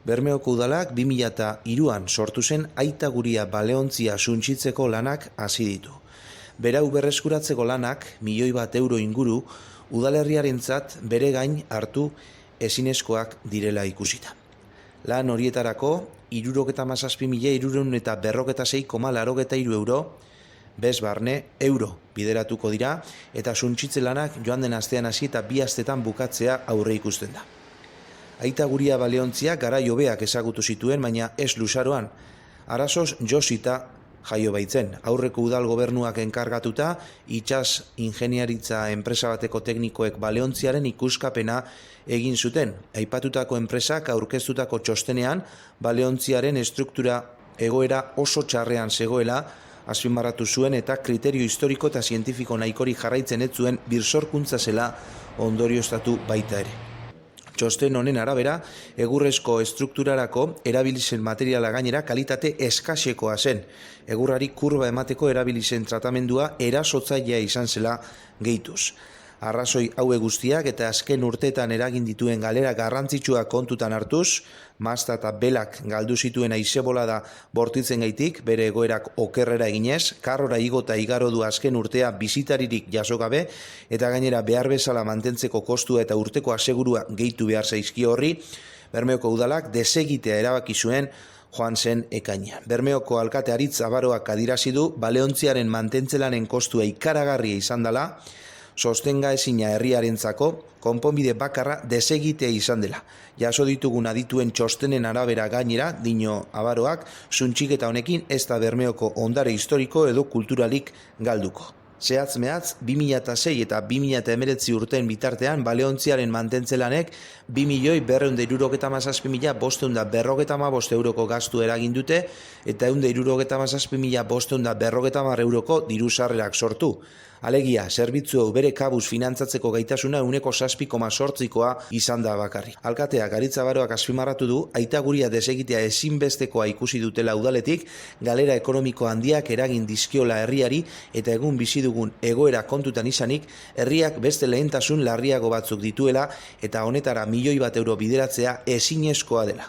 Bermeoko udalak 2003an sortu zen Aitaguria baleontzia suntsitzeko lanak hasi ditu. Berau berreskuratzeko lanak €1.000.000 inguru udalerriarentzat bere gain hartu ezinezkoak direla ikusita. Lan horietarako €67.346,83 bez barne euro bideratuko dira eta suntsitze lanak joan den astean hasi eta 2 astetan bukatzea aurre ikusten da. Aitaguria baleontziak garai hobeak ezagutu zituen, baina ez luzaroan. Arazoz josita jaio baitzen. Aurreko udal gobernuak enkargatuta, itsas ingeniaritza enpresa bateko teknikoek baleontziaren ikuskapena egin zuten. Aipatutako enpresak aurkeztutako txostenean, baleontziaren estruktura egoera oso txarrean zegoela azpimarratu zuen eta kriterio historiko eta zientifiko nahikori jarraitzen ez zuen birsorkuntza zela ondorioztatu baita ere. Txosten honen arabera, egurrezko estrukturarako erabilizen materiala gainera kalitate eskasekoa zen. Egurrari kurba emateko erabilizen tratamendua erasotzailea izan zela gehituz. Arrazoi haue guztiak eta azken urteetan eragin dituen galera garrantzitsua kontutan hartuz, mazta eta belak galdu zituen haizebolada bortitzen gaitik, bere egoerak okerrera eginez, karrora igo eta igaro du azken urtea bizitaririk jaso gabe, eta gainera behar bezala mantentzeko kostua eta urteko asegurua gehitu behar zaizkio horri, Bermeoko udalak desegitea erabaki zuen joan zen ekainean. Bermeoko alkate Aritz Abaroak adirazi du baleontziaren mantentzelanen kostua ikaragarria izan dela, sostenga ezina herriarentzako konponbide bakarra desegitea izan dela. Jaso ditugun adituen txostenen arabera gainera, dio Abaroak, suntsiketa honekin ez da Bermeoko ondare historiko edo kulturalik galduko. Zehatz mehatz, 2006 eta 2019 urteen bitartean baleontziaren mantentzelanek €2.277.555 gastu eragin dute eta €167.550 diru sarrerak sortu. Alegia, zerbitzu hau bere kabuz finantzatzeko gaitasuna 6,8% izan da bakarrik. Alkateak Aritz Abaroak azpimarratu du, Aitaguria desegitea ezinbestekoa ikusi dutela udaletik, galera ekonomiko handiak eragin dizkiola herriari eta egun bizi dugun egoera kontutan izanik, herriak beste lehentasun larriago batzuk dituela eta honetara €1.000.000 bideratzea ezinezkoa dela.